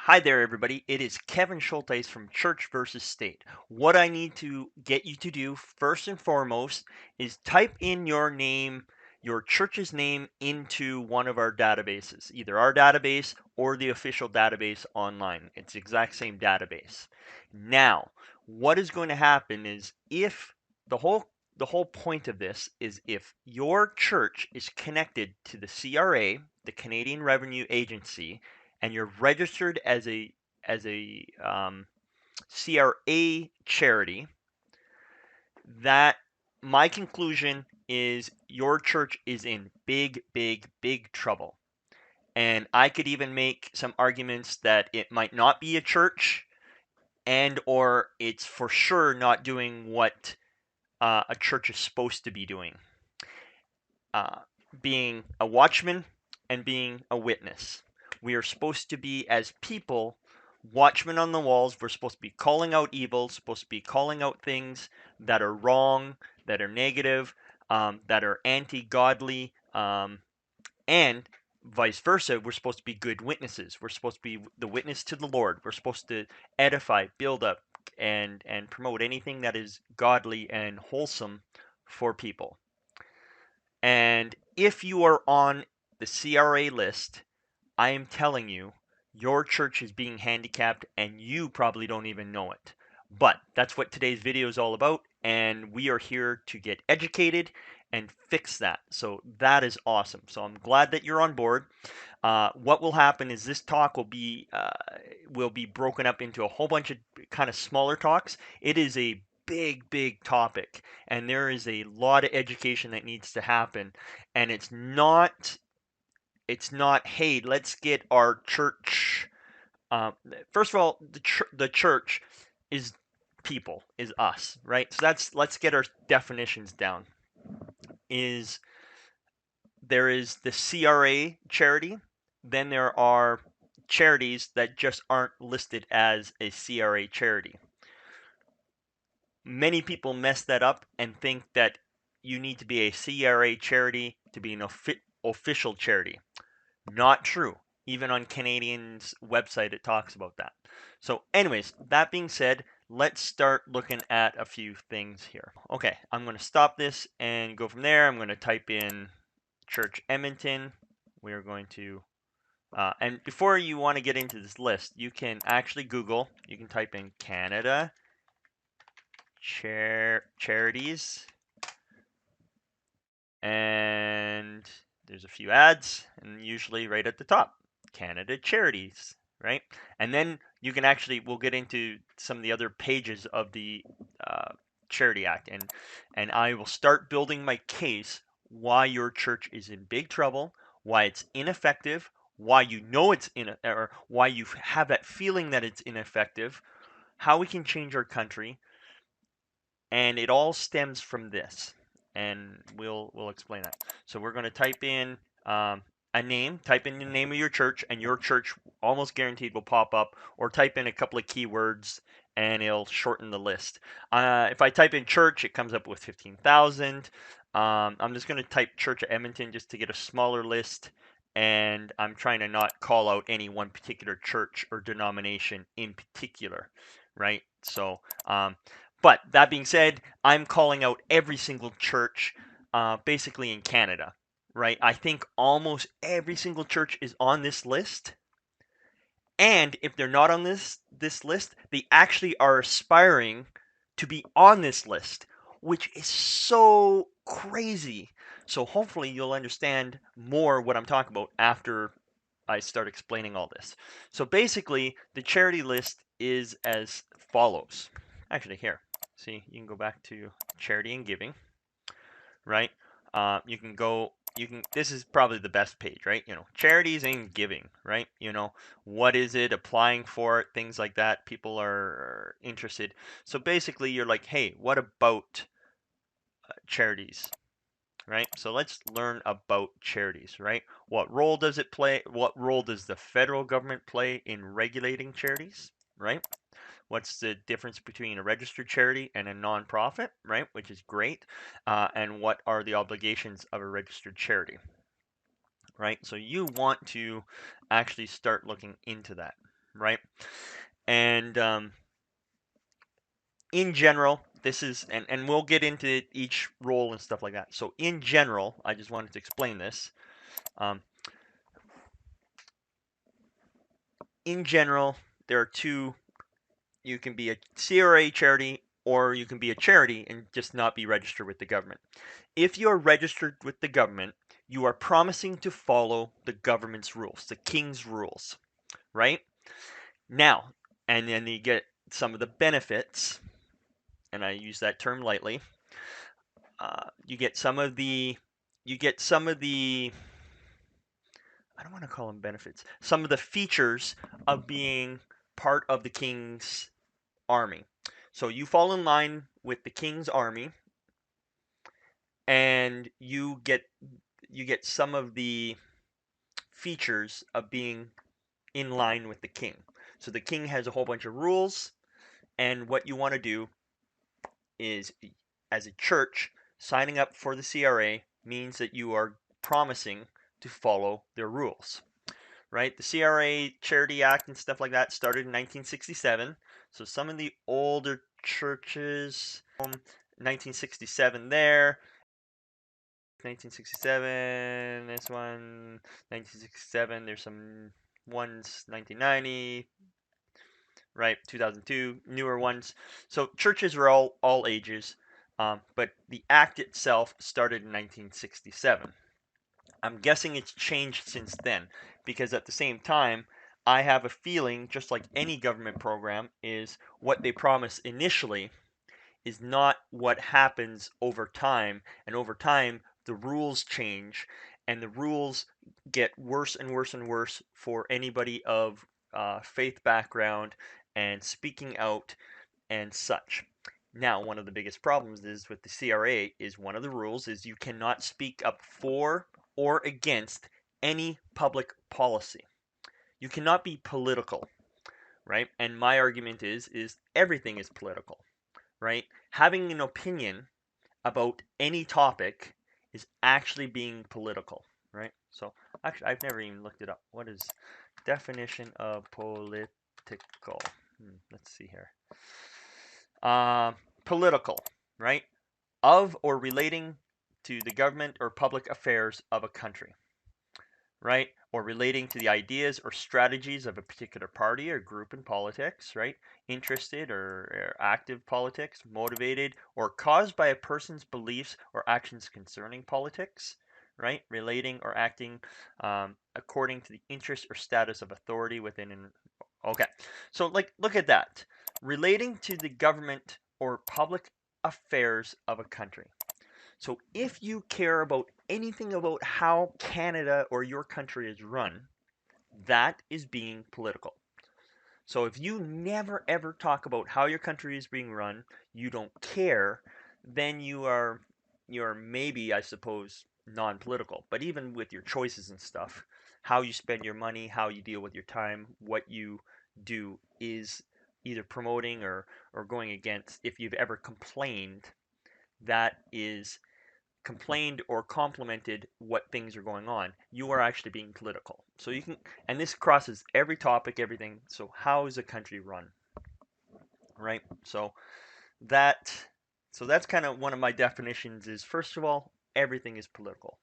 Hi there, everybody. It is Kevin Schultes from Church versus State. What I need to get you to do first and foremost is type in your name, your church's name, into one of our databases, either our database or the official database online. It's the exact same database. Now, what is going to happen is if the whole point of this is if your church is connected to the CRA, the Canadian Revenue Agency, and you're registered as a CRA charity, that my conclusion is your church is in big trouble. And I could even make some arguments that it might not be a church and or it's for sure not doing what a church is supposed to be doing, uh, being a watchman and being a witness. We are supposed to be, as people, watchmen on the walls. We're supposed to be calling out evil, supposed to be calling out things that are wrong, that are negative, that are anti godly, and vice versa. We're supposed to be good witnesses. We're supposed to be the witness to the Lord. We're supposed to edify, build up, and promote anything that is godly and wholesome for people. And if you are on the CRA list, I am telling you, your church is being handicapped and you probably don't even know it. But that's what today's video is all about, and we are here to get educated and fix that. So that is awesome. So I'm glad that you're on board. What will happen is this talk will be broken up into a whole bunch of kind of smaller talks. It is a big topic, and there is a lot of education that needs to happen. And it's not, hey, let's get our church. First of all, the church is people, is us, right? So let's get our definitions down. Is There is the CRA charity, then there are charities that just aren't listed as a CRA charity. Many people mess that up and think that you need to be a CRA charity to be an official charity. Not true. Even on Canadian's website, it talks about that. So, anyways, that being said, let's start looking at a few things here. Okay, I'm going to stop this and go from there. I'm going to type in Church Edmonton. We are going to, and before you want to get into this list, you can actually Google, you can type in Canada Charities, and there's a few ads, and usually right at the top, Canada Charities, right? And then you can actually, we'll get into some of the other pages of the Charity Act, and I will start building my case why your church is in big trouble, why it's ineffective, why you know it's or why you have that feeling that it's ineffective, how we can change our country, and it all stems from this, and we'll explain that. So we're going to type in a name, type in the name of your church, and your church almost guaranteed will pop up, or type in a couple of keywords and it'll shorten the list. If I type in church, it comes up with 15,000. I'm just going to type Church of Edmonton just to get a smaller list, and I'm trying to not call out any one particular church or denomination in particular, right? So but that being said, I'm calling out every single church basically in Canada, right? I think almost every single church is on this list. And if they're not on this list, they actually are aspiring to be on this list, which is so crazy. So hopefully you'll understand more what I'm talking about after I start explaining all this. So basically, the charity list is as follows. Actually, here, see, you can go back to charity and giving, right? You can go, this is probably the best page, right? Charities and giving, right? What is it, applying for it, things like that. People are interested. So basically, you're like, hey, what about charities? Right? So let's learn about charities, right? What role does it play? What role does the federal government play in regulating charities, right? What's the difference between a registered charity and a nonprofit, right? Which is great. And what are the obligations of a registered charity, right? So you want to actually start looking into that. right? And in general, this is, and we'll get into each role and stuff like that. So in general, I just wanted to explain this. Um, in general, there are two. You can be a CRA charity, or you can be a charity and just not be registered with the government. If you are registered with the government, you are promising to follow the government's rules, the king's rules, right? Now, and then you get some of the benefits, and I use that term lightly. You get some of the, you get some of the, I don't want to call them benefits, some of the features of being part of the king's army. So you fall in line with the king's army, and you get some of the features of being in line with the king. So the king has a whole bunch of rules, and what you want to do is, as a church, signing up for the CRA means that you are promising to follow their rules, right? The CRA Charity Act and stuff like that started in 1967. So some of the older churches, 1967 there, 1967, this one, 1967, there's some ones, 1990, right, 2002, newer ones. So churches are all ages, but the act itself started in 1967. I'm guessing it's changed since then, because at the same time, I have a feeling, just like any government program, is what they promise initially is not what happens over time. And over time, the rules change, and the rules get worse and worse and worse for anybody of faith background and speaking out and such. Now, one of the biggest problems is with the CRA is one of the rules is you cannot speak up for or against any public policy. You cannot be political, right? And my argument is everything is political, right? Having an opinion about any topic is actually being political, right? So actually, I've never even looked it up. What is definition of political? Let's see here. Political, right? Of or relating to the government or public affairs of a country, right? Or relating to the ideas or strategies of a particular party or group in politics, right? Interested or active politics, motivated or caused by a person's beliefs or actions concerning politics, right? Relating or acting according to the interest or status of authority within an. Okay, so like, look at that. Relating to the government or public affairs of a country. So if you care about anything about how Canada or your country is run, that is being political. So if you never ever talk about how your country is being run, you don't care, then you're maybe, I suppose, non-political. But even with your choices and stuff, how you spend your money, how you deal with your time, what you do is either promoting or going against. If you've ever complained, that is complained or complimented what things are going on, you are actually being political. So you can, and this crosses every topic, everything. So how is a country run, right? That, so that's kind of one of my definitions. Is first of all, everything is political.